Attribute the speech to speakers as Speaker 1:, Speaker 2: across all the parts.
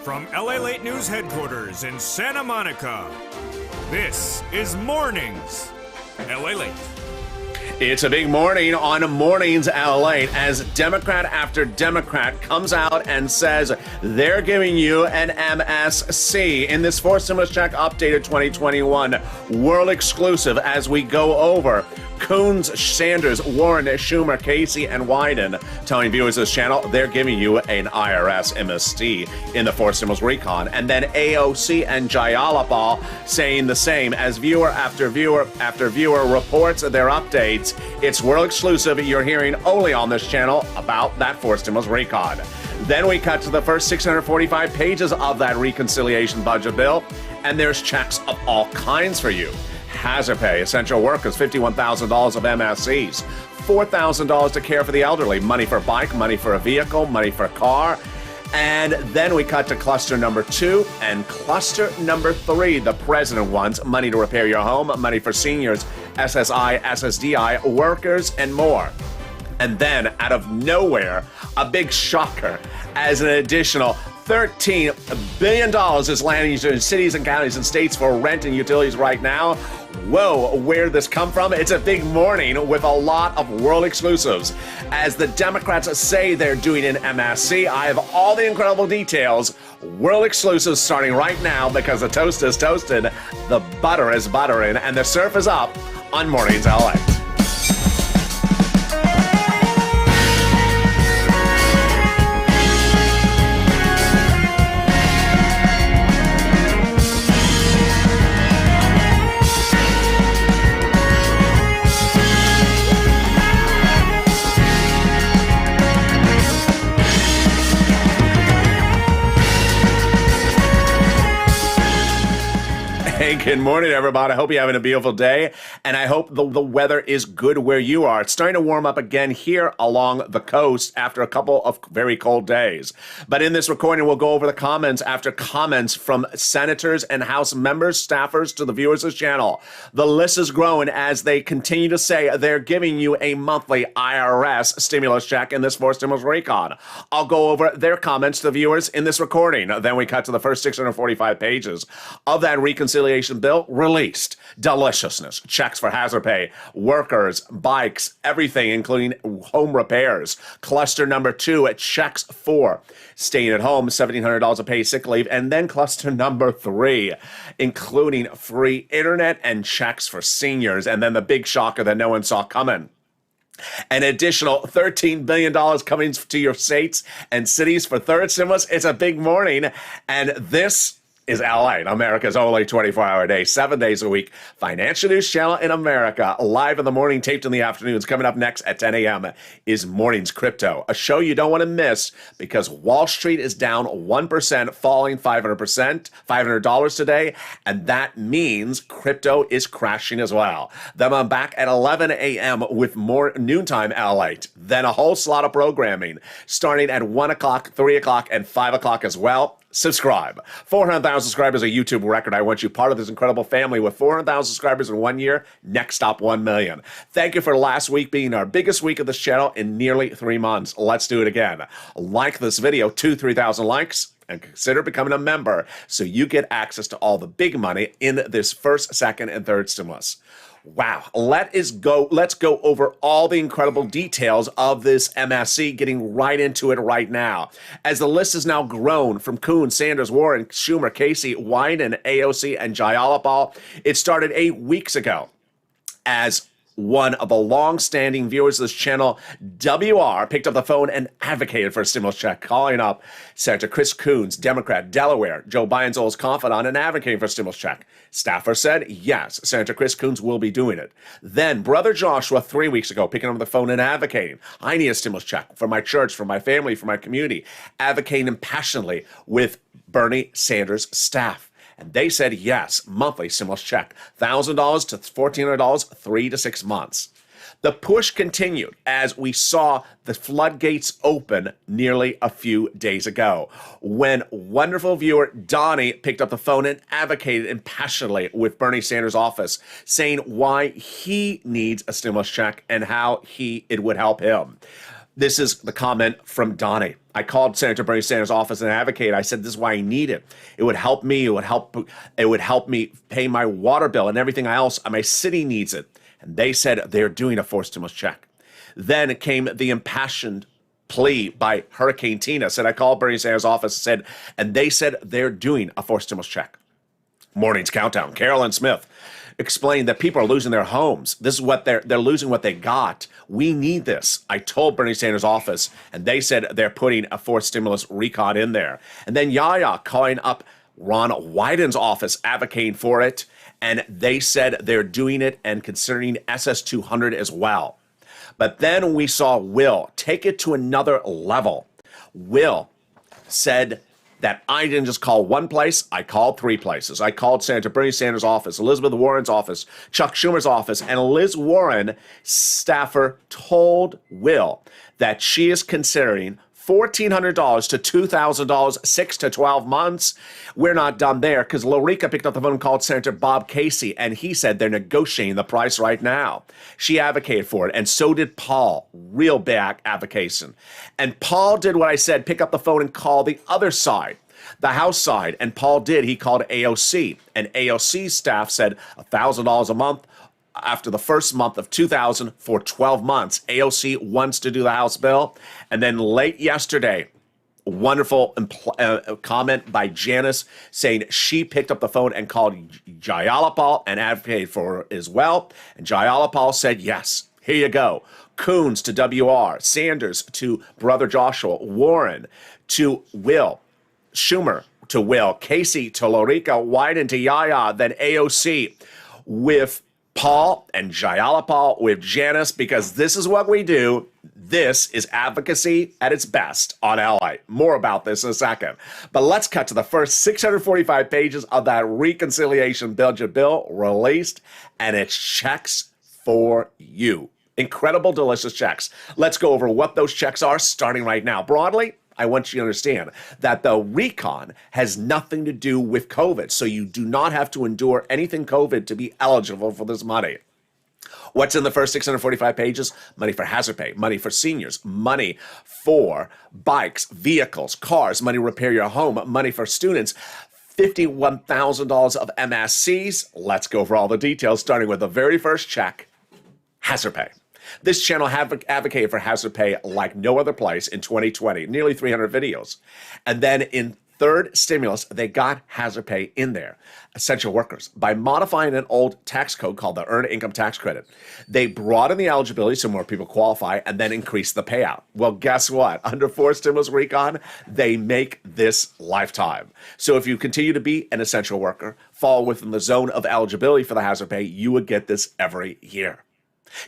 Speaker 1: From LALATE News headquarters in Santa Monica, this is Mornings LALATE.
Speaker 2: It's a big morning on Mornings LALATE as Democrat after Democrat comes out and says they're giving you an MSC in this fourth stimulus check updated 2021 world exclusive as we go over Coons, Sanders, Warren, Schumer, Casey, and Wyden telling viewers of this channel they're giving you an IRS MST in the fourth stimulus recon. And then AOC and Jayalapal saying the same as viewer after viewer after viewer reports their updates. It's world exclusive. You're hearing only on this channel about that fourth stimulus recon. Then we cut to the first 645 pages of that reconciliation budget bill, and there's checks of all kinds for you. Hazard pay, essential workers, $51,000 of MSCs, $4,000 to care for the elderly, money for a bike, money for a vehicle, money for a car. And then we cut to cluster number 2 and cluster number 3. The president wants money to repair your home, money for seniors, SSI, SSDI, workers, and more. And then, out of nowhere, a big shocker as an additional $13 billion is landing in cities and counties and states for rent and utilities right now. Whoa, where did this come from? It's a big morning with a lot of world exclusives. As the Democrats say they're doing an MSC, I have all the incredible details. World exclusives starting right now because the toast is toasted, the butter is buttering, and the surf is up on Mornings LA. Hey, good morning, everybody. I hope you're having a beautiful day, and I hope the weather is good where you are. It's starting to warm up again here along the coast after a couple of very cold days. But in this recording, we'll go over the comments after comments from senators and House members, staffers, to the viewers of this channel. The list is growing as they continue to say they're giving you a monthly IRS stimulus check in this fourth stimulus recon. I'll go over their comments to the viewers in this recording. Then we cut to the first 645 pages of that reconciliation bill released. Deliciousness, checks for hazard pay, workers, bikes, everything, including home repairs. Cluster number 2, checks for staying at home, $1,700 of paid sick leave. And then cluster number 3, including free internet and checks for seniors. And then the big shocker that no one saw coming. An additional $13 billion coming to your states and cities for third stimulus. It's a big morning. And this is LA, America's only 24-hour day, 7 days a week financial news channel in America. Live in the morning, taped in the afternoons. Coming up next at 10 a.m. is Mornings Crypto, a show you don't want to miss because Wall Street is down 1%, falling $500 today, and that means crypto is crashing as well. Then I'm back at 11 a.m. with more noontime LALATE. Then a whole slot of programming starting at 1 o'clock, 3 o'clock, and 5 o'clock as well. Subscribe. 400,000 subscribers, a YouTube record. I want you part of this incredible family with 400,000 subscribers in 1 year. Next stop, 1 million. Thank you for last week being our biggest week of this channel in nearly 3 months. Let's do it again. Like this video, 3,000 likes, and consider becoming a member so you get access to all the big money in this first, second, and third stimulus. Wow, let's go over all the incredible details of this MSC, getting right into it right now. As the list has now grown from Coons, Sanders, Warren, Schumer, Casey, Wyden, AOC, and Jayalapal, it started 8 weeks ago as one of the long-standing viewers of this channel, WR, picked up the phone and advocated for a stimulus check, calling up Senator Chris Coons, Democrat, Delaware, Joe Biden's old confidant, and advocating for a stimulus check. Staffer said, yes, Senator Chris Coons will be doing it. Then Brother Joshua, 3 weeks ago, picking up the phone and advocating, I need a stimulus check for my church, for my family, for my community, advocating impassionedly with Bernie Sanders' staff. And they said yes, monthly stimulus check, $1,000 to $1,400, 3 to 6 months. The push continued as we saw the floodgates open nearly a few days ago when wonderful viewer Donnie picked up the phone and advocated impassionately with Bernie Sanders' office, saying why he needs a stimulus check and how it would help him. This is the comment from Donnie. I called Senator Bernie Sanders' office and advocated. I said, this is why I need it. It would help me. It would help me pay my water bill and everything else. My city needs it. And they said they're doing a forced stimulus check. Then came the impassioned plea by Hurricane Tina. Said, I called Bernie Sanders' office and they said they're doing a forced stimulus check. Morning's Countdown. Carolyn Smith explained that people are losing their homes. This is what they're losing what they got. We need this. I told Bernie Sanders' office, and they said they're putting a forced stimulus recon in there. And then Yaya calling up Ron Wyden's office advocating for it, and they said they're doing it and considering SS200 as well. But then we saw Will take it to another level. Will said that I didn't just call one place, I called three places. I called Senator Bernie Sanders' office, Elizabeth Warren's office, Chuck Schumer's office, and Liz Warren staffer told Will that she is considering $1,400 to $2,000, 6 to 12 months. We're not done there because Lorica picked up the phone and called Senator Bob Casey, and he said they're negotiating the price right now. She advocated for it, and so did Paul. Real big advocation. And Paul did what I said, pick up the phone and call the other side, the House side. And Paul did. He called AOC, and AOC's staff said $1,000 a month. After the first month of 2000 for 12 months. AOC wants to do the House bill. And then late yesterday, wonderful comment by Janice saying she picked up the phone and called Jayalapal and advocated for her as well. And Jayalapal said, yes, here you go. Coons to WR, Sanders to Brother Joshua, Warren to Will, Schumer to Will, Casey to Lorica, Wyden to Yaya, then AOC with Paul and Jayalapal with Janice, because this is what we do. This is advocacy at its best on LA. More about this in a second. But let's cut to the first 645 pages of that reconciliation bill released, and it's checks for you. Incredible, delicious checks. Let's go over what those checks are starting right now. Broadly, I want you to understand that the recon has nothing to do with COVID, so you do not have to endure anything COVID to be eligible for this money. What's in the first 645 pages? Money for hazard pay, money for seniors, money for bikes, vehicles, cars, money to repair your home, money for students, $51,000 of MSCs. Let's go over all the details, starting with the very first check, hazard pay. This channel advocated for hazard pay like no other place in 2020, nearly 300 videos. And then in third stimulus, they got hazard pay in there, essential workers, by modifying an old tax code called the Earned Income Tax Credit. They broadened the eligibility so more people qualify and then increased the payout. Well, guess what? Under fourth stimulus recon, they make this lifetime. So if you continue to be an essential worker, fall within the zone of eligibility for the hazard pay, you would get this every year.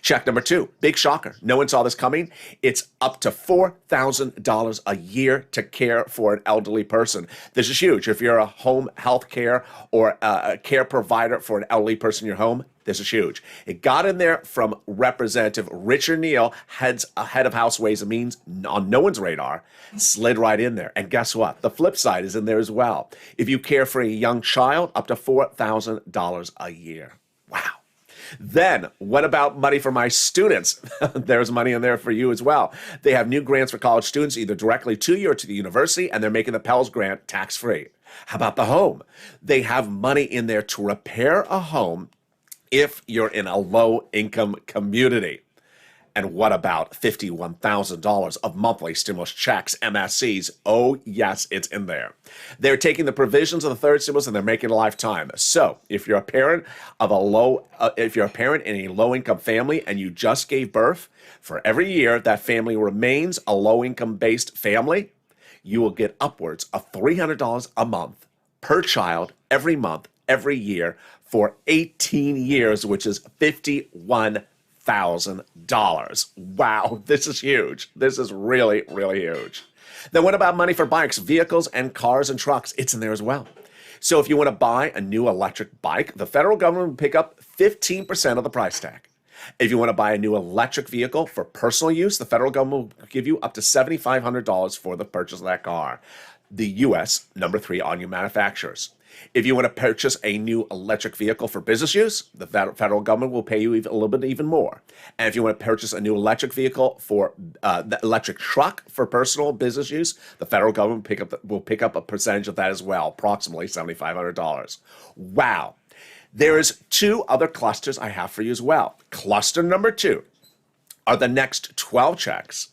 Speaker 2: Check number two, big shocker. No one saw this coming. It's up to $4,000 a year to care for an elderly person. This is huge. If you're a home health care or a care provider for an elderly person in your home, this is huge. It got in there from Representative Richard Neal, head of House Ways and Means, on no one's radar, slid right in there. And guess what? The flip side is in there as well. If you care for a young child, up to $4,000 a year. Wow. Then, what about money for my students? There's money in there for you as well. They have new grants for college students, either directly to you or to the university, and they're making the Pell's grant tax-free. How about the home? They have money in there to repair a home if you're in a low-income community. And what about $51,000 of monthly stimulus checks, MSCs? Oh, yes, it's in there. They're taking the provisions of the third stimulus and they're making it a lifetime. So if you're a parent of if you're a parent in a low-income family and you just gave birth, for every year that family remains a low-income based family, you will get upwards of $300 a month per child every month, every year for 18 years, which is $51,000. Wow, this is huge. This is really, really huge. Then what about money for bikes, vehicles, and cars and trucks? It's in there as well. So if you want to buy a new electric bike, the federal government will pick up 15% of the price tag. If you want to buy a new electric vehicle for personal use, the federal government will give you up to $7,500 for the purchase of that car. The U.S., number 3 on your manufacturers. If you want to purchase a new electric vehicle for business use, the federal government will pay you a little bit even more. And if you want to purchase a new electric vehicle for the electric truck for personal business use, the federal government will pick up a percentage of that as well, approximately $7,500. Wow. There's two other clusters I have for you as well. Cluster number 2 are the next 12 checks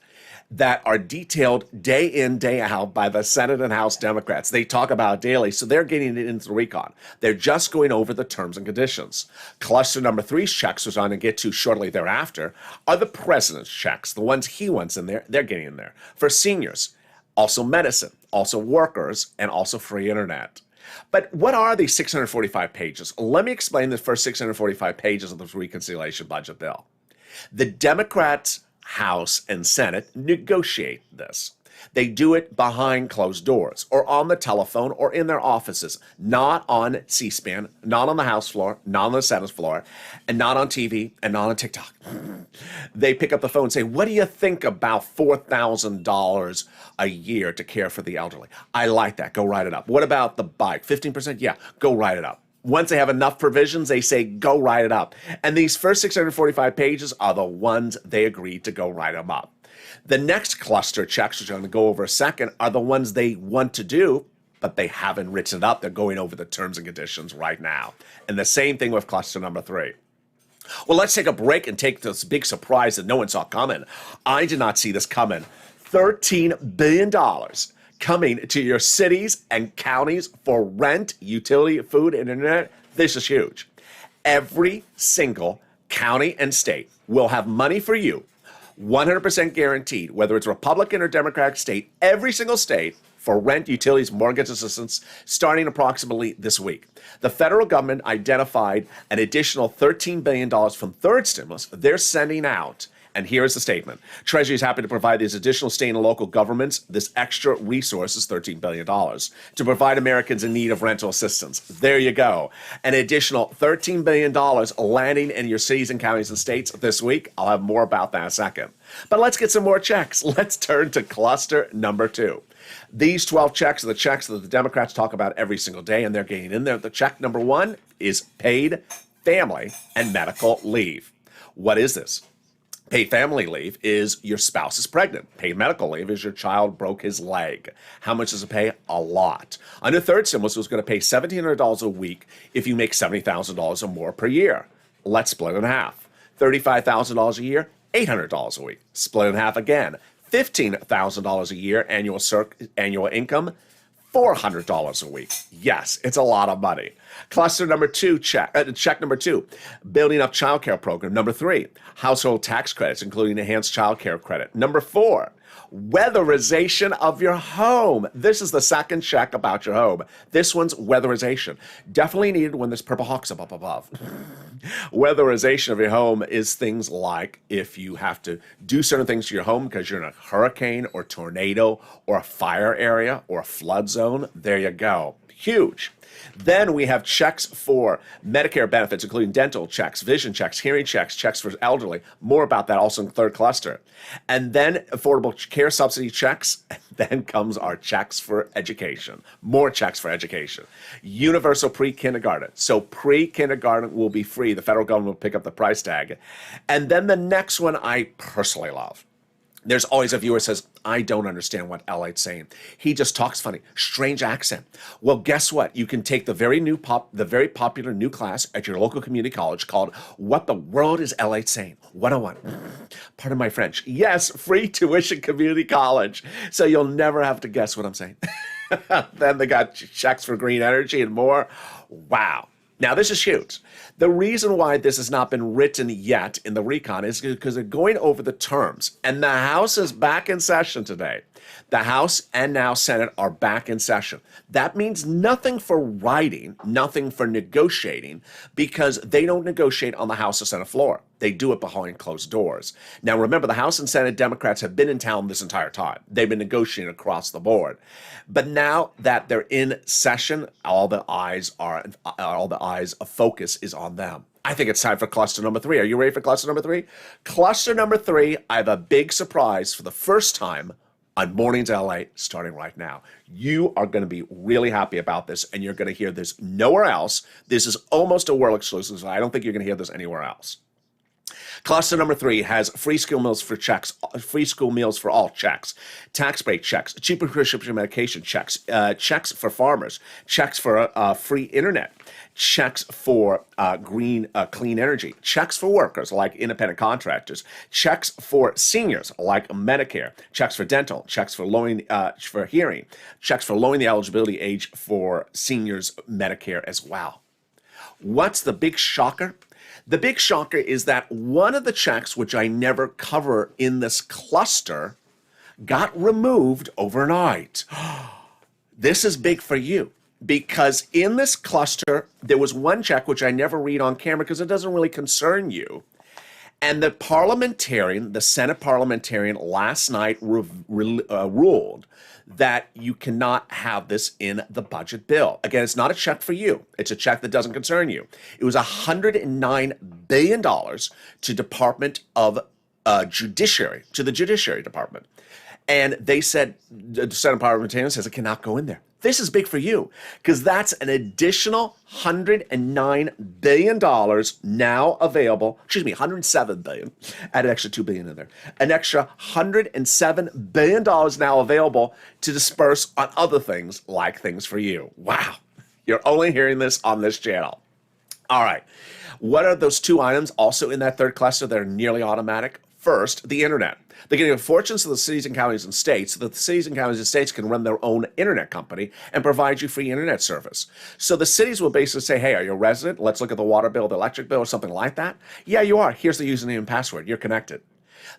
Speaker 2: that are detailed day in, day out by the Senate and House Democrats. They talk about it daily, so they're getting it into the recon. They're just going over the terms and conditions. Cluster number 3's checks, which I'm going to get to shortly thereafter, are the president's checks, the ones he wants in there, they're getting in there. For seniors, also medicine, also workers, and also free internet. But what are these 645 pages? Let me explain the first 645 pages of the reconciliation budget bill. The Democrats, House, and Senate negotiate this. They do it behind closed doors or on the telephone or in their offices, not on C-SPAN, not on the House floor, not on the Senate floor, and not on TV and not on TikTok. They pick up the phone and say, what do you think about $4,000 a year to care for the elderly? I like that. Go write it up. What about the bike? 15%? Yeah, go write it up. Once they have enough provisions, they say, go write it up. And these first 645 pages are the ones they agreed to go write them up. The next cluster checks, which I'm going to go over a second, are the ones they want to do, but they haven't written it up. They're going over the terms and conditions right now. And the same thing with cluster number 3. Well, let's take a break and take this big surprise that no one saw coming. I did not see this coming. $13 billion coming to your cities and counties for rent, utility, food, and internet. This is huge. Every single county and state will have money for you, 100% guaranteed, whether it's Republican or Democratic state, every single state for rent, utilities, mortgage assistance, starting approximately this week. The federal government identified an additional $13 billion from third stimulus they're sending out. And here's the statement. Treasury is happy to provide these additional state and local governments this extra resources, $13 billion, to provide Americans in need of rental assistance. There you go. An additional $13 billion landing in your cities and counties and states this week. I'll have more about that in a second. But let's get some more checks. Let's turn to cluster number 2. These 12 checks are the checks that the Democrats talk about every single day, and they're getting in there. The check number 1 is paid family and medical leave. What is this? Paid family leave is your spouse is pregnant. Paid medical leave is your child broke his leg. How much does it pay? A lot. Under third stimulus, it was going to pay $1,700 a week if you make $70,000 or more per year. Let's split it in half. $35,000 a year, $800 a week. Split it in half again. $15,000 a year annual income, $400 a week. Yes, it's a lot of money. Cluster number 2, check number 2, building up child care program. Number 3, household tax credits, including enhanced child care credit. Number 4, weatherization of your home. This is the second check about your home. This one's weatherization. Definitely needed when there's purple hawks up above. Weatherization of your home is things like if you have to do certain things to your home because you're in a hurricane or tornado or a fire area or a flood zone. There you go. Huge. Then we have checks for Medicare benefits, including dental checks, vision checks, hearing checks, checks for elderly. More about that also in the third cluster. And then affordable care subsidy checks. And then comes our checks for education. More checks for education. Universal pre-kindergarten. So pre-kindergarten will be free. The federal government will pick up the price tag. And then the next one I personally love. There's always a viewer who says, I don't understand what LATE's saying. He just talks funny, strange accent. Well, guess what? You can take the very popular new class at your local community college called What the World is LATE Saying? 101. Pardon my French. Yes, free tuition community college. So you'll never have to guess what I'm saying. Then they got checks for green energy and more. Wow. Now, this is huge. The reason why this has not been written yet in the recon is because they're going over the terms. And the House is back in session today. The House and now Senate are back in session. That means nothing for writing, nothing for negotiating, because they don't negotiate on the House or Senate floor. They do it behind closed doors. Now, remember, the House and Senate Democrats have been in town this entire time. They've been negotiating across the board. But now that they're in session, all the eyes of focus is on them. I think it's time for cluster number 3. Are you ready for cluster number 3? Cluster number 3, I have a big surprise for the first time on Mornings LA starting right now. You are going to be really happy about this, and you're going to hear this nowhere else. This is almost a world exclusive, so I don't think you're going to hear this anywhere else. Cluster number 3 has free school meals for checks, free school meals for all checks, tax break checks, cheaper prescription medication checks, checks for farmers, checks for free internet, checks for clean energy, checks for workers like independent contractors, checks for seniors like Medicare, checks for dental, checks for lowering for hearing, checks for lowering the eligibility age for seniors Medicare as well. What's the big shocker? The big shocker is that one of the checks, which I never cover in this cluster, got removed overnight. This is big for you because in this cluster, there was one check which I never read on camera because it doesn't really concern you. And the parliamentarian, the Senate parliamentarian last night ruled that you cannot have this in the budget bill. Again, it's not a check for you. It's a check that doesn't concern you. It was $109 billion to Department of Judiciary, to the Judiciary Department. And they said, the Senate parliamentarian says it cannot go in there. This is big for you because that's an additional $109 billion now available. Excuse me, $107 billion. Add an extra $2 billion in there. An extra $107 billion now available to disperse on other things like Things for You. Wow. You're only hearing this on this channel. All right. What are those 2 items also in that third cluster that are nearly automatic? First, the internet. They're giving fortunes to the cities and counties and states so that the cities and counties and states can run their own internet company and provide you free internet service. So the cities will basically say, hey, are you a resident? Let's look at the water bill, the electric bill, or something like that. Yeah, you are. Here's the username and password. You're connected.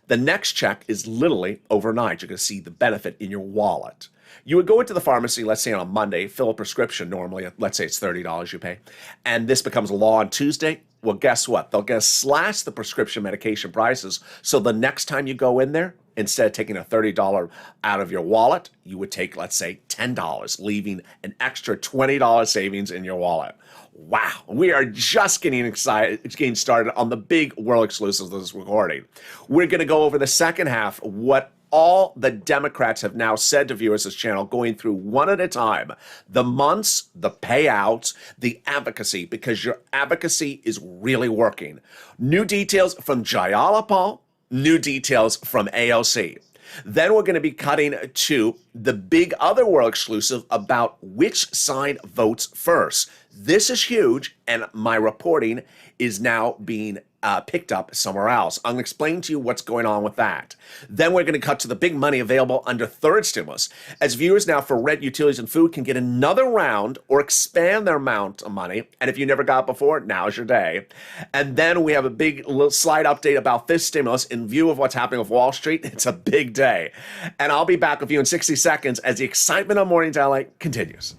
Speaker 2: The next check is literally overnight. You're going to see the benefit in your wallet. You would go into the pharmacy, let's say on a Monday, fill a prescription normally, let's say it's $30 you pay, and this becomes law on Tuesday. Well, guess what? They're going to slash the prescription medication prices, so the next time you go in there, instead of taking a $30 out of your wallet, you would take, let's say, $10, leaving an extra $20 savings in your wallet. Wow, we are just getting started on the big world exclusive of this recording. We're going to go over the second half, what all the Democrats have now said to viewers of this channel, going through one at a time, the months, the payouts, the advocacy, because your advocacy is really working. New details from Jayalapal, new details from AOC. Then we're going to be cutting to the big other world exclusive about which side votes first. This is huge, and my reporting is now being picked up somewhere else. I'm going to explain to you what's going on with that. Then we're going to cut to the big money available under third stimulus, as viewers now for rent, utilities, and food can get another round or expand their amount of money. And if you never got it before, now's your day. And then we have a big little slide update about this stimulus in view of what's happening with Wall Street. It's a big day. And I'll be back with you in 60 seconds as the excitement on Mornings LA continues.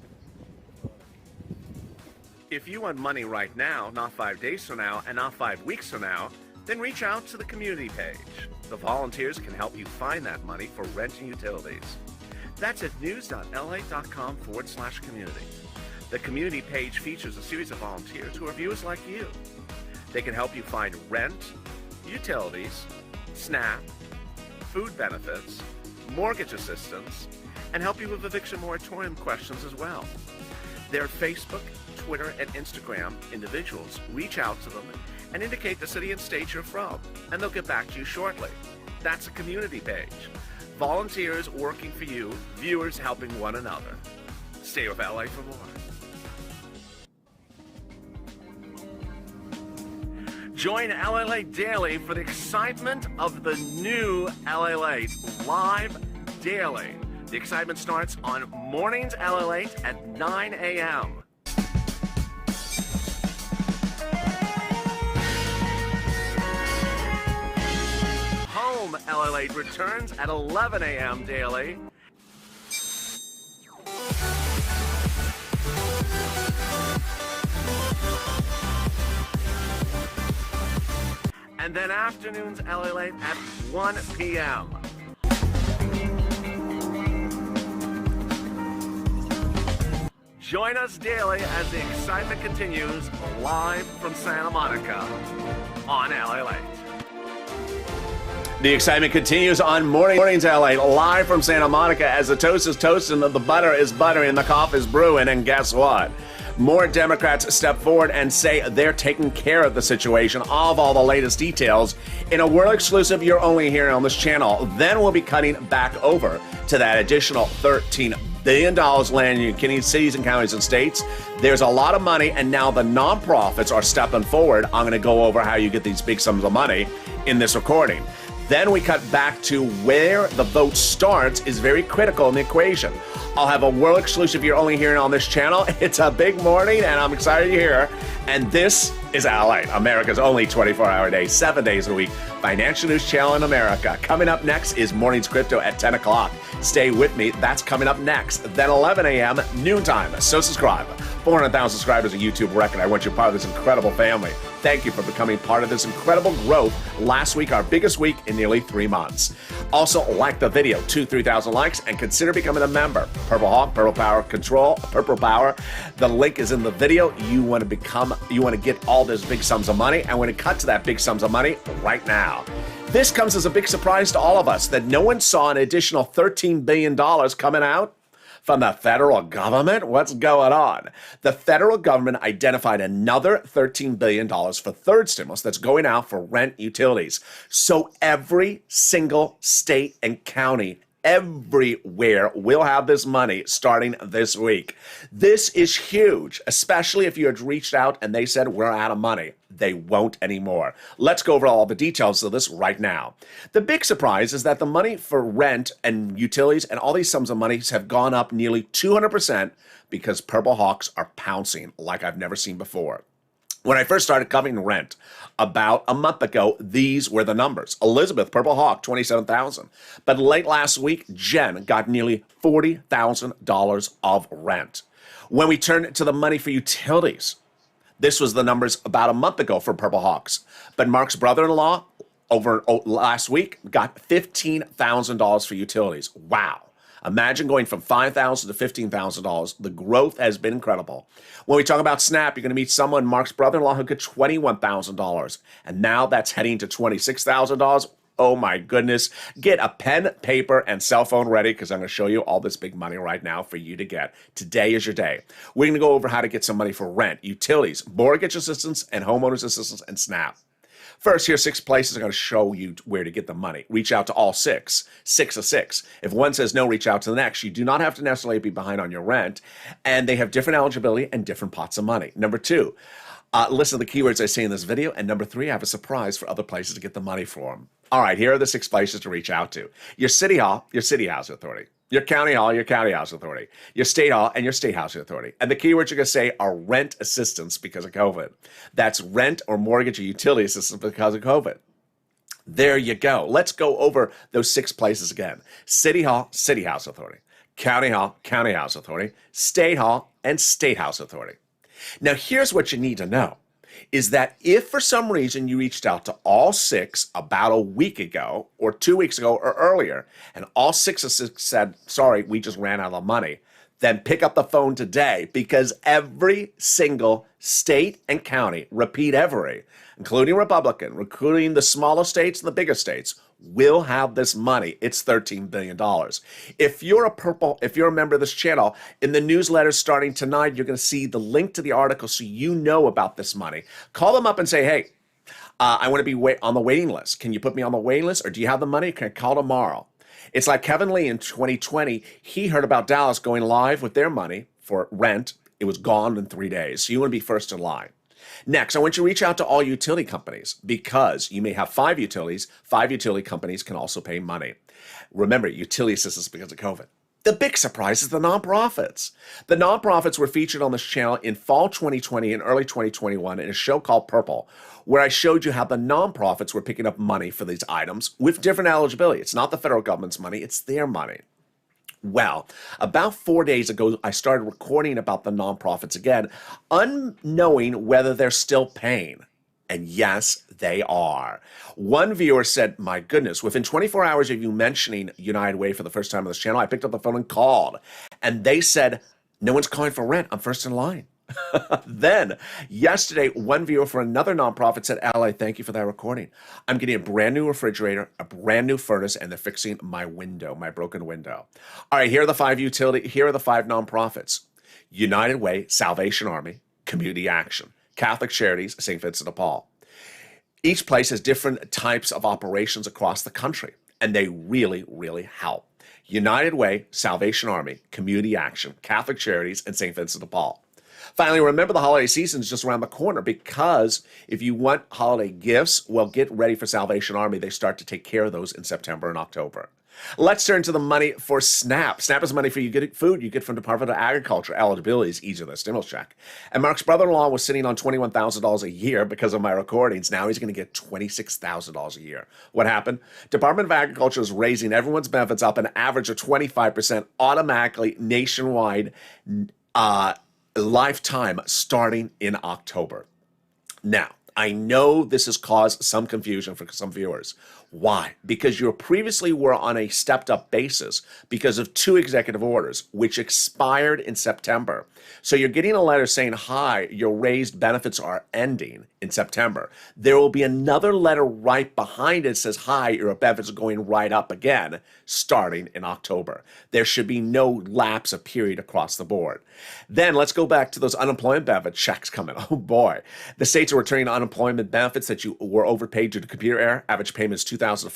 Speaker 2: If you want money right now, not 5 days from now, and not 5 weeks from now, then reach out to the community page. The volunteers can help you find that money for rent and utilities. That's at news.la.com/community. The community page features a series of volunteers who are viewers like you. They can help you find rent, utilities, SNAP, food benefits, mortgage assistance, and help you with eviction moratorium questions as well. Their Facebook, Twitter, and Instagram individuals reach out to them and indicate the city and state you're from, and they'll get back to you shortly. That's a community page. Volunteers working for you, viewers helping one another. Stay with LA for more. Join LALATE Daily for the excitement of the new LALATE live daily. The excitement starts on Mornings LALATE at 9 a.m. Home LALATE returns at 11 a.m. daily. And then afternoons LALATE at 1 p.m. Join us daily as the excitement continues live from Santa Monica on LALATE. The excitement continues on Mornings LA, live from Santa Monica as the toast is toasting, the butter is buttering, and the coffee is brewing. And guess what? More Democrats step forward and say they're taking care of the situation. Of all the latest details in a world exclusive you're only hearing on this channel. Then we'll be cutting back over to that additional $13 billion landing in Kenyan cities and counties and states. There's a lot of money, and now the nonprofits are stepping forward. I'm going to go over how you get these big sums of money in this recording. Then we cut back to where the vote starts is very critical in the equation. I'll have a world exclusive you're only hearing on this channel. It's a big morning, and I'm excited you're here. And this is LALATE, America's only 24-hour day, 7 days a week financial news channel in America. Coming up next is Mornings Crypto at 10 o'clock. Stay with me. That's coming up next. Then 11 a.m. noontime. So subscribe. 400,000 subscribers, a YouTube record. I want you part of this incredible family. Thank you for becoming part of this incredible growth. Last week, our biggest week in nearly 3 months. Also, like the video, 3,000 likes, and consider becoming a member. Purple Hawk, Purple Power Control, Purple Power. The link is in the video. You want to get all those big sums of money, and we're going to cut to that big sums of money right now. This comes as a big surprise to all of us that no one saw an additional $13 billion coming out from the federal government. What's going on? The federal government identified another $13 billion for third stimulus that's going out for rent utilities. So every single state and county everywhere will have this money starting this week. This is huge, especially if you had reached out and they said, we're out of money. They won't anymore. Let's go over all the details of this right now. The big surprise is that the money for rent and utilities and all these sums of money have gone up nearly 200% because Purple Hawks are pouncing like I've never seen before. When I first started covering rent about a month ago, these were the numbers. Elizabeth, Purple Hawk, $27,000. But late last week, Jen got nearly $40,000 of rent. When we turn to the money for utilities, this was the numbers about a month ago for Purple Hawks. But Mark's brother-in-law over last week got $15,000 for utilities. Wow. Imagine going from $5,000 to $15,000. The growth has been incredible. When we talk about SNAP, you're going to meet someone, Mark's brother-in-law, who got $21,000. And now that's heading to $26,000. Oh my goodness. Get a pen, paper, and cell phone ready because I'm going to show you all this big money right now for you to get. Today is your day. We're going to go over how to get some money for rent, utilities, mortgage assistance, and homeowners assistance, and SNAP. First, here's 6 places I'm going to show you where to get the money. Reach out to all 6. 6 of 6. If one says no, reach out to the next. You do not have to necessarily be behind on your rent, and they have different eligibility and different pots of money. Number 2, listen to the keywords I say in this video. And number 3, I have a surprise for other places to get the money for them. All right, here are the 6 places to reach out to. Your city hall, your city housing authority. Your county hall, your county housing authority. Your state hall, and your state housing authority. And the keywords you're going to say are rent assistance because of COVID. That's rent or mortgage or utility assistance because of COVID. There you go. Let's go over those 6 places again. City hall, city house authority. County hall, county house authority. State hall, and state house authority. Now, here's what you need to know. Is that if for some reason you reached out to all 6 about a week ago or 2 weeks ago or earlier, and all 6 of 6 said, sorry, we just ran out of money, then pick up the phone today because every single state and county, repeat every, including Republican, including the smaller states and the bigger states, will have this money. It's $13 billion. If you're a member of this channel, in the newsletter starting tonight, you're going to see the link to the article so you know about this money. Call them up and say, hey, I want to be on the waiting list. Can you put me on the waiting list? Or do you have the money? Can I call tomorrow? It's like Kevin Lee in 2020. He heard about Dallas going live with their money for rent. It was gone in 3 days. So you want to be first in line. Next, I want you to reach out to all utility companies because you may have 5 utilities. 5 utility companies can also pay money. Remember, utility assistance because of COVID. The big surprise is the nonprofits. The nonprofits were featured on this channel in fall 2020 and early 2021 in a show called Purple, where I showed you how the nonprofits were picking up money for these items with different eligibility. It's not the federal government's money, it's their money. Well, about 4 days ago, I started recording about the nonprofits again, unknowing whether they're still paying. And yes, they are. One viewer said, my goodness, within 24 hours of you mentioning United Way for the first time on this channel, I picked up the phone and called. And they said, no one's calling for rent. I'm first in line. Then, yesterday, one viewer for another nonprofit said, "LA, thank you for that recording. I'm getting a brand new refrigerator, a brand new furnace, and they're fixing my window, my broken window." All right, here are the five nonprofits: United Way, Salvation Army, Community Action, Catholic Charities, St. Vincent de Paul. Each place has different types of operations across the country, and they really, really help. United Way, Salvation Army, Community Action, Catholic Charities, and St. Vincent de Paul. Finally, remember the holiday season is just around the corner, because if you want holiday gifts, well, get ready for Salvation Army. They start to take care of those in September and October. Let's turn to the money for SNAP. SNAP is money for you get food you get from Department of Agriculture. Eligibility is easier than a stimulus check. And Mark's brother-in-law was sitting on $21,000 a year because of my recordings. Now he's going to get $26,000 a year. What happened? Department of Agriculture is raising everyone's benefits up an average of 25% automatically nationwide, lifetime, starting in October. Now, I know this has caused some confusion for some viewers. Why? Because you previously were on a stepped-up basis because of two executive orders, which expired in September. So you're getting a letter saying, "Hi, your raised benefits are ending in September." There will be another letter right behind it that says, "Hi, your benefits are going right up again, starting in October." There should be no lapse of period across the board. Then let's go back to those unemployment benefit checks coming. Oh boy. The states are returning unemployment benefits that you were overpaid due to computer error. Average payment is $2,000 to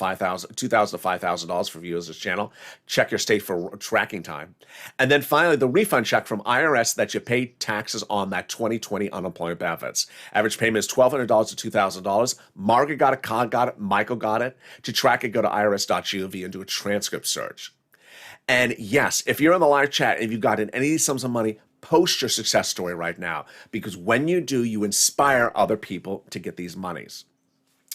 Speaker 2: $5,000 for viewers of this channel. Check your state for tracking time. And then finally, the refund check from IRS that you paid taxes on that 2020 unemployment benefits. Average payment is $1,200 to $2,000. Margaret got it, Con got it, Michael got it. To track it, go to irs.gov and do a transcript search. And yes, if you're in the live chat and if you've gotten any of these sums of money, post your success story right now, because when you do, you inspire other people to get these monies.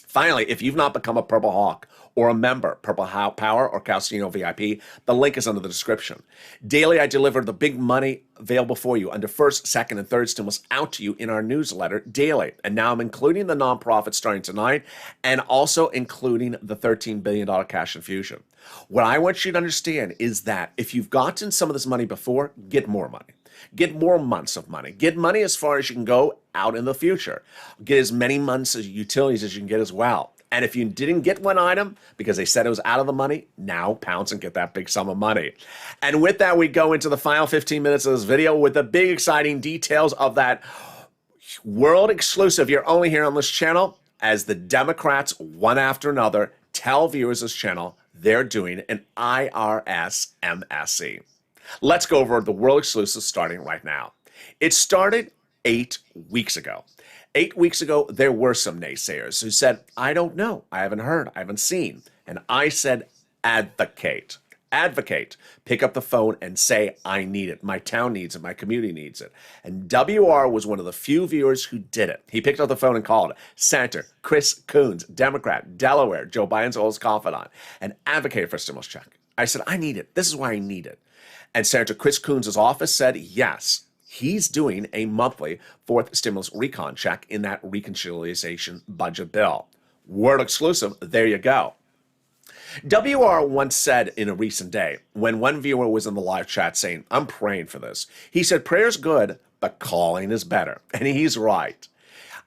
Speaker 2: Finally, if you've not become a Purple Hawk or a member, Purple Power or Calcino VIP, the link is under the description. Daily, I deliver the big money available for you under first, second, and third stimulus out to you in our newsletter daily. And now I'm including the nonprofit starting tonight and also including the $13 billion cash infusion. What I want you to understand is that if you've gotten some of this money before, get more money. Get more months of money. Get money as far as you can go out in the future. Get as many months of utilities as you can get as well. And if you didn't get one item because they said it was out of the money, now pounce and get that big sum of money. And with that, we go into the final 15 minutes of this video with the big exciting details of that world exclusive you're only here on this channel, as the Democrats, one after another, tell viewers of this channel they're doing an IRS MSE. Let's go over the world exclusive starting right now. It started 8 weeks ago. 8 weeks ago, there were some naysayers who said, "I don't know, I haven't heard, I haven't seen." And I said, advocate. Advocate. Pick up the phone and say, "I need it. My town needs it. My community needs it." And WR was one of the few viewers who did it. He picked up the phone and called Senator Chris Coons, Democrat, Delaware, Joe Biden's oldest confidant, and advocated for a stimulus check. I said, "I need it. This is why I need it." And Senator Chris Coons' office said, yes, he's doing a monthly fourth stimulus recon check in that reconciliation budget bill. World exclusive, there you go. WR once said in a recent day, when one viewer was in the live chat saying, "I'm praying for this," he said, "Prayer's good, but calling is better." And he's right.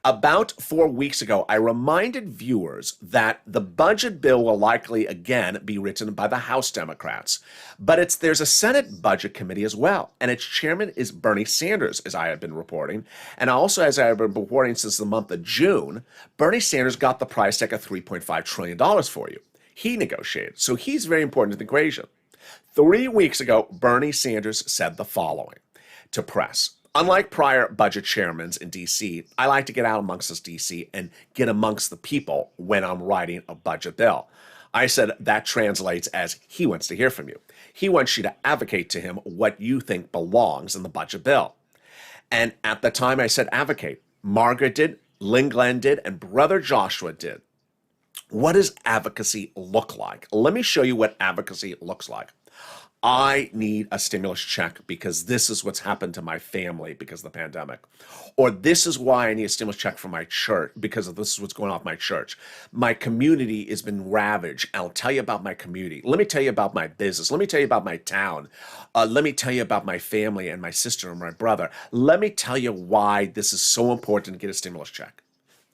Speaker 2: About 4 weeks ago, I reminded viewers that the budget bill will likely again be written by the House Democrats. But there's a Senate Budget Committee as well, and its chairman is Bernie Sanders, as I have been reporting. And also, as I have been reporting since the month of June, Bernie Sanders got the price tag of $3.5 trillion for you. He negotiated, so he's very important to the equation. 3 weeks ago, Bernie Sanders said the following to press. Unlike prior budget chairmen in D.C., I like to get out amongst us D.C. and get amongst the people when I'm writing a budget bill. I said that translates as he wants to hear from you. He wants you to advocate to him what you think belongs in the budget bill. And at the time I said advocate. Margaret did, Lynn Glenn did, and Brother Joshua did. What does advocacy look like? Let me show you what advocacy looks like. I need a stimulus check because this is what's happened to my family because of the pandemic. Or this is why I need a stimulus check for my church because of this is what's going on with my church. My community has been ravaged. I'll tell you about my community. Let me tell you about my business. Let me tell you about my town. Let me tell you about my family and my sister and my brother. Let me tell you why this is so important to get a stimulus check.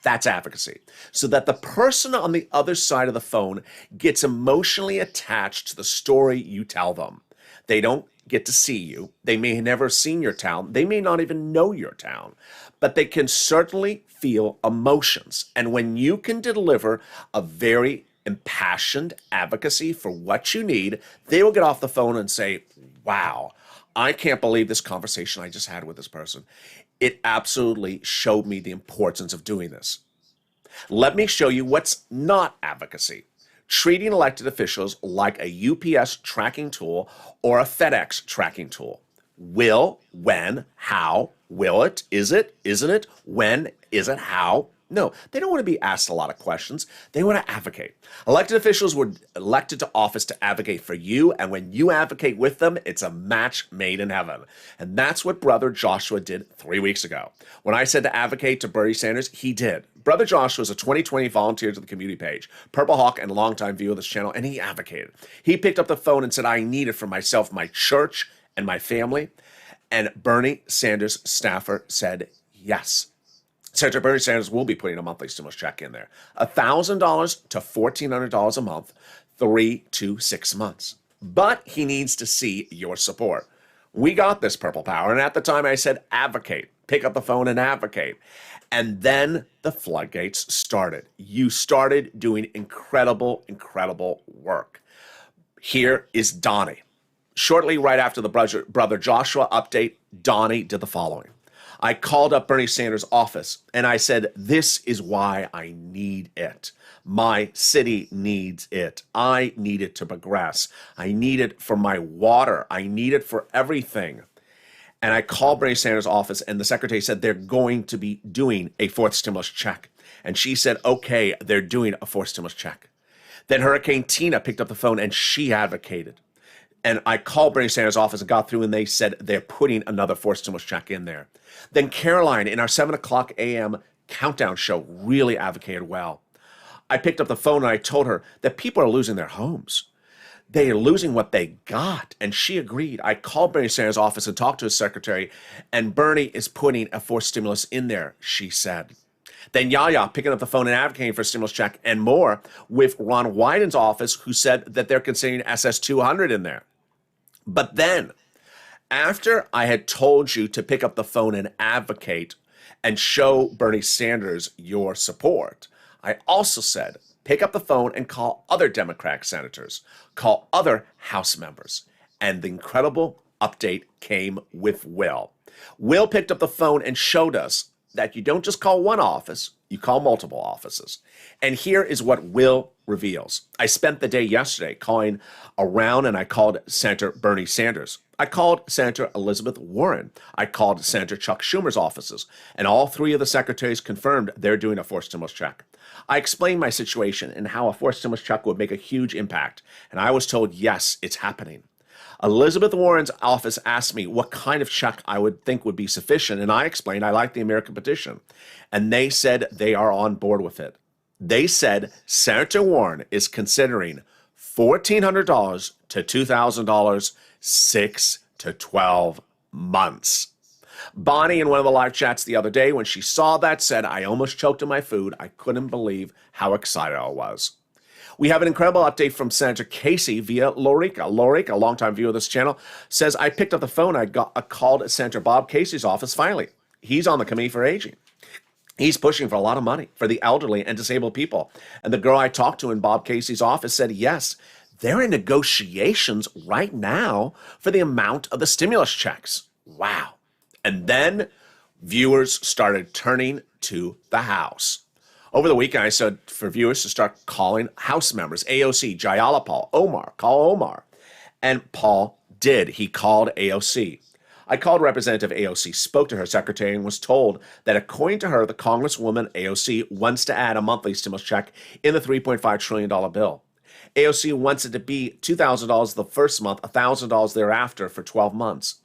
Speaker 2: That's advocacy. So that the person on the other side of the phone gets emotionally attached to the story you tell them. They don't get to see you. They may have never seen your town. They may not even know your town, but they can certainly feel emotions. And when you can deliver a very impassioned advocacy for what you need, they will get off the phone and say, wow, I can't believe this conversation I just had with this person. It absolutely showed me the importance of doing this. Let me show you what's not advocacy. Treating elected officials like a UPS tracking tool or a FedEx tracking tool. Will, when, how, will it, is it, isn't it, when, is it, how? No, they don't want to be asked a lot of questions. They want to advocate. Elected officials were elected to office to advocate for you, and when you advocate with them, it's a match made in heaven. And that's what Brother Joshua did 3 weeks ago. When I said to advocate to Bernie Sanders, he did. Brother Joshua is a 2020 volunteer to the community page, Purple Hawk and longtime viewer of this channel, and he advocated. He picked up the phone and said, I need it for myself, my church, and my family. And Bernie Sanders' staffer said yes. Senator Bernie Sanders will be putting a monthly stimulus check in there. $1,000 to $1,400 a month, 3 to 6 months. But he needs to see your support. We got this, Purple Power. And at the time I said, advocate. Pick up the phone and advocate. And then the floodgates started. You started doing incredible, incredible work. Here is Donnie. Shortly right after the Brother Joshua update, Donnie did the following. I called up Bernie Sanders' office and I said, this is why I need it. My city needs it. I need it to progress. I need it for my water. I need it for everything. And I called Bernie Sanders' office and the secretary said they're going to be doing a fourth stimulus check. And she said, okay, they're doing a fourth stimulus check. Then Hurricane Tina picked up the phone and she advocated. And I called Bernie Sanders' office and got through and they said they're putting another fourth stimulus check in there. Then Caroline in our 7 o'clock a.m. countdown show really advocated well. I picked up the phone and I told her that people are losing their homes. They are losing what they got. And she agreed. I called Bernie Sanders' office and talked to his secretary, and Bernie is putting a fourth stimulus in there, she said. Then Yaya picking up the phone and advocating for a stimulus check and more with Ron Wyden's office, who said that they're considering SS200 in there. But then, after I had told you to pick up the phone and advocate and show Bernie Sanders your support, I also said, pick up the phone and call other Democratic senators, call other House members. And the incredible update came with Will. Will picked up the phone and showed us that you don't just call one office, you call multiple offices. And here is what Will reveals. I spent the day yesterday calling around and I called Senator Bernie Sanders. I called Senator Elizabeth Warren. I called Senator Chuck Schumer's offices. And all three of the secretaries confirmed they're doing a fourth stimulus check. I explained my situation and how a fourth stimulus check would make a huge impact. And I was told, yes, it's happening. Elizabeth Warren's office asked me what kind of check I would think would be sufficient, and I explained I like the American petition. And they said they are on board with it. They said Senator Warren is considering $1,400 to $2,000, 6 to 12 months. Bonnie, in one of the live chats the other day, when she saw that, said, I almost choked on my food. I couldn't believe how excited I was. We have an incredible update from Senator Casey via Lorica. Lorica, a longtime viewer of this channel, says, I picked up the phone. I called Senator Bob Casey's office finally. He's on the Committee for Aging. He's pushing for a lot of money for the elderly and disabled people. And the girl I talked to in Bob Casey's office said, yes, they're in negotiations right now for the amount of the stimulus checks. Wow. And then viewers started turning to the House. Over the weekend, I said for viewers to start calling House members, AOC, Jayala Omar, call Omar. And Paul did. He called AOC. I called Representative AOC, spoke to her secretary, and was told that according to her, the Congresswoman AOC wants to add a monthly stimulus check in the $3.5 trillion bill. AOC wants it to be $2,000 the first month, $1,000 thereafter for 12 months.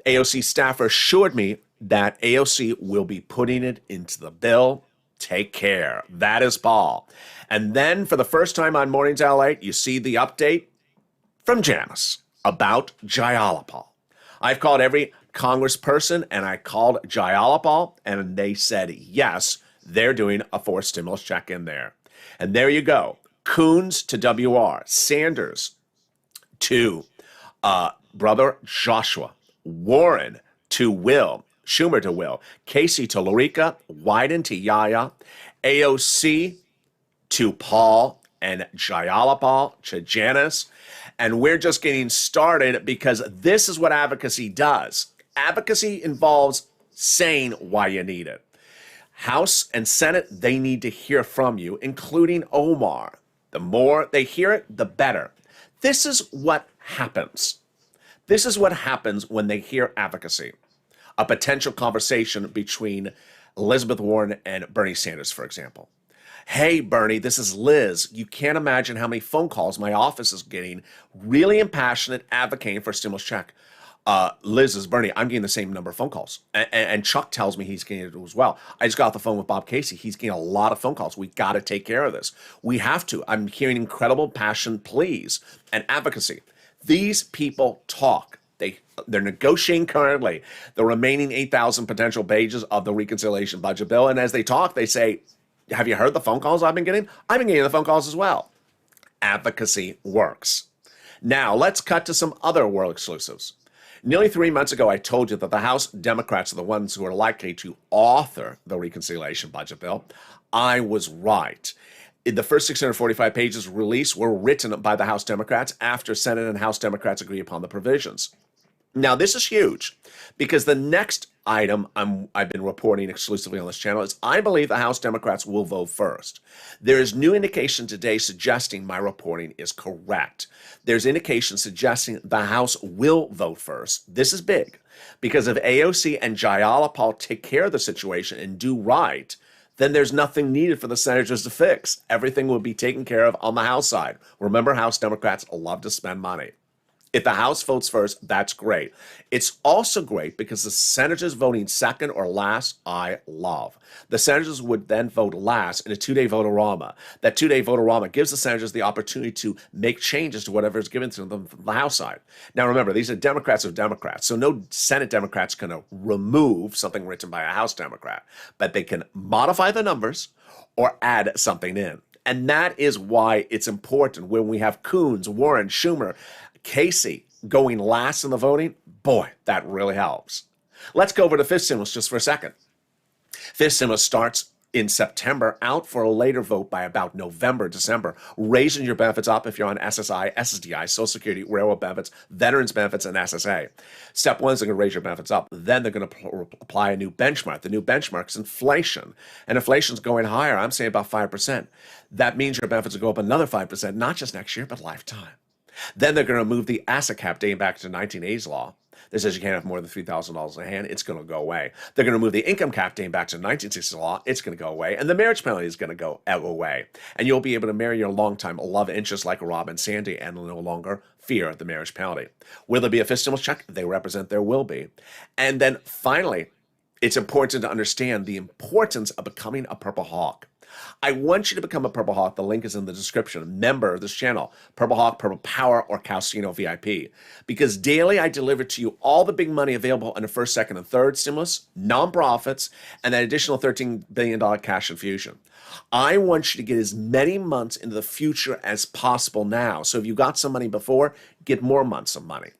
Speaker 2: AOC staffer assured me that AOC will be putting it into the bill. Take care. That is Paul. And then for the first time on Mornings LALATE, you see the update from Janice about Jayalapal. I've called every congressperson and I called Jayalapal and they said, yes, they're doing a forced stimulus check in there. And there you go. Coons to WR, Sanders to brother Joshua, Warren to Will, Schumer to Will, Casey to Lorica, Wyden to Yaya, AOC to Paul, and Jayalapal to Janice. And we're just getting started because this is what advocacy does. Advocacy involves saying why you need it. House and Senate, they need to hear from you, including Omar. The more they hear it, the better. This is what happens. This is what happens when they hear advocacy. A potential conversation between Elizabeth Warren and Bernie Sanders, for example. Hey, Bernie, this is Liz. You can't imagine how many phone calls my office is getting, really impassionate, advocating for a stimulus check. Liz is Bernie. I'm getting the same number of phone calls. And Chuck tells me he's getting it as well. I just got off the phone with Bob Casey. He's getting a lot of phone calls. We got to take care of this. We have to. I'm hearing incredible passion, pleas, and advocacy. These people talk. They're negotiating currently the remaining 8,000 potential pages of the reconciliation budget bill. And as they talk, they say, have you heard the phone calls I've been getting? I've been getting the phone calls as well. Advocacy works. Now, let's cut to some other world exclusives. Nearly 3 months ago, I told you that the House Democrats are the ones who are likely to author the reconciliation budget bill. I was right. The first 645 pages released were written by the House Democrats after Senate and House Democrats agree upon the provisions. Now, this is huge because the next item I've been reporting exclusively on this channel is I believe the House Democrats will vote first. There is new indication today suggesting my reporting is correct. There's indication suggesting the House will vote first. This is big because if AOC and Jayalapal take care of the situation and do right, then there's nothing needed for the senators to fix. Everything will be taken care of on the House side. Remember, House Democrats love to spend money. If the House votes first, that's great. It's also great because the senators voting second or last, I love. The senators would then vote last in a two-day vote-a-rama. That two-day vote-a-rama gives the senators the opportunity to make changes to whatever is given to them from the House side. Now remember, these are Democrats of Democrats, so no Senate Democrats can remove something written by a House Democrat, but they can modify the numbers or add something in. And that is why it's important when we have Coons, Warren, Schumer, Casey going last in the voting, boy, that really helps. Let's go over to fifth stimulus just for a second. Fifth stimulus starts in September, out for a later vote by about November, December, raising your benefits up if you're on SSI, SSDI, Social Security, railroad benefits, veterans benefits, and SSA. Step one is they're going to raise your benefits up. Then they're going to apply a new benchmark. The new benchmark is inflation. And inflation's going higher. I'm saying about 5%. That means your benefits will go up another 5%, not just next year, but lifetime. Then they're going to move the asset cap dating back to 1980s law that says you can't have more than $3,000 in hand. It's going to go away. They're going to move the income cap dating back to 1960s law. It's going to go away. And the marriage penalty is going to go away. And you'll be able to marry your longtime love interest like Rob and Sandy and no longer fear the marriage penalty. Will there be a fifth stimulus check? They represent there will be. And then finally, it's important to understand the importance of becoming a Purple Hawk. I want you to become a Purple Hawk. The link is in the description. Member of this channel, Purple Hawk, Purple Power, or Calcino VIP. Because daily I deliver to you all the big money available in the first, second, and third stimulus, nonprofits, and that additional $13 billion cash infusion. I want you to get as many months into the future as possible now. So if you got some money before, get more months of money.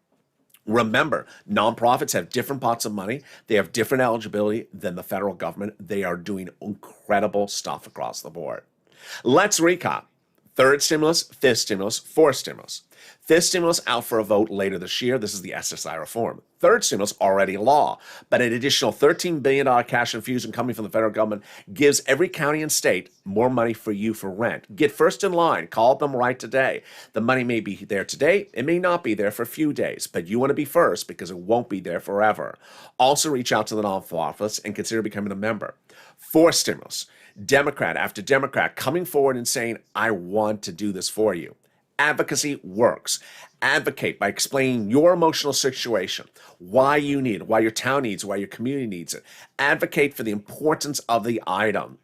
Speaker 2: Remember, nonprofits have different pots of money. They have different eligibility than the federal government. They are doing incredible stuff across the board. Let's recap. Third stimulus, fifth stimulus, fourth stimulus. Fifth stimulus out for a vote later this year. This is the SSI reform. Third stimulus already law, but an additional $13 billion cash infusion coming from the federal government gives every county and state more money for you for rent. Get first in line. Call them right today. The money may be there today. It may not be there for a few days, but you want to be first because it won't be there forever. Also reach out to the nonprofits and consider becoming a member. Fourth stimulus. Democrat after Democrat coming forward and saying, I want to do this for you. Advocacy works. Advocate by explaining your emotional situation, why you need it, why your town needs it, why your community needs it. Advocate for the importance of the item.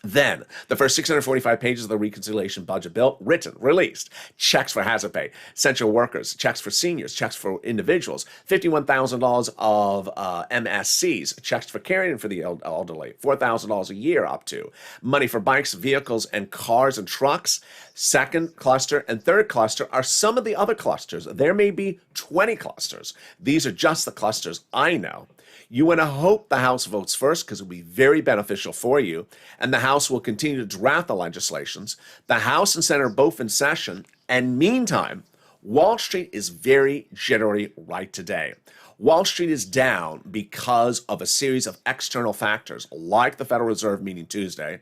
Speaker 2: Then, the first 645 pages of the reconciliation budget bill, written, released. Checks for hazard pay, essential workers, checks for seniors, checks for individuals, $51,000 of MSCs, checks for caring for the elderly, $4,000 a year up to. Money for bikes, vehicles, and cars and trucks. Second cluster and third cluster are some of the other clusters. There may be 20 clusters. These are just the clusters I know. You want to hope the House votes first because it will be very beneficial for you, and the House will continue to draft the legislations. The House and Senate are both in session, and meantime, Wall Street is very jittery right today. Wall Street is down because of a series of external factors, like the Federal Reserve meeting Tuesday,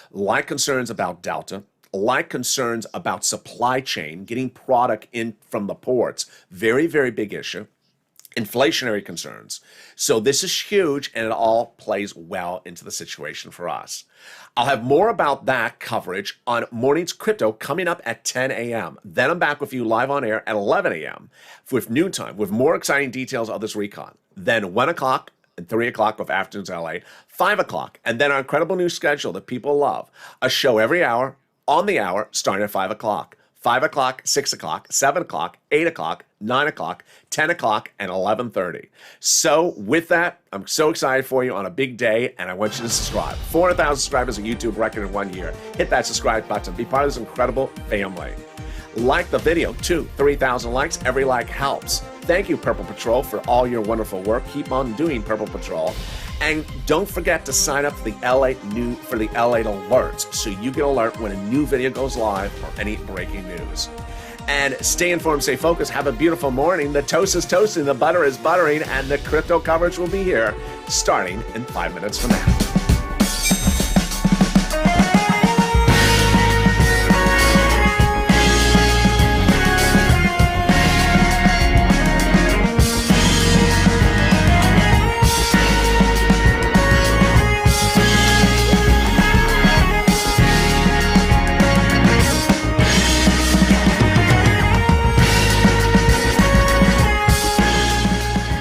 Speaker 2: like concerns about Delta, like concerns about supply chain, getting product in from the ports, very, very big issue. Inflationary concerns. So this is huge, and it all plays well into the situation for us. I'll have more about that coverage on Mornings Crypto coming up at 10 a.m. Then I'm back with you live on air at 11 a.m. with noontime with more exciting details of this recon. Then 1 o'clock and 3 o'clock with Afternoons LA, 5 o'clock, and then our incredible new schedule that people love. A show every hour, on the hour, starting at 5 o'clock. 5 o'clock, 6 o'clock, 7 o'clock, 8 o'clock, 9 o'clock, 10 o'clock, and 11:30. So with that, I'm so excited for you on a big day, and I want you to subscribe. 400,000 subscribers on YouTube record in 1 year. Hit that subscribe button. Be part of this incredible family. Like the video, 3,000 likes. Every like helps. Thank you, Purple Patrol, for all your wonderful work. Keep on doing Purple Patrol. And don't forget to sign up for the LALATE alerts so you get alert when a new video goes live or any breaking news. And stay informed, stay focused, have a beautiful morning. The toast is toasting, the butter is buttering, and the crypto coverage will be here starting in 5 minutes from now.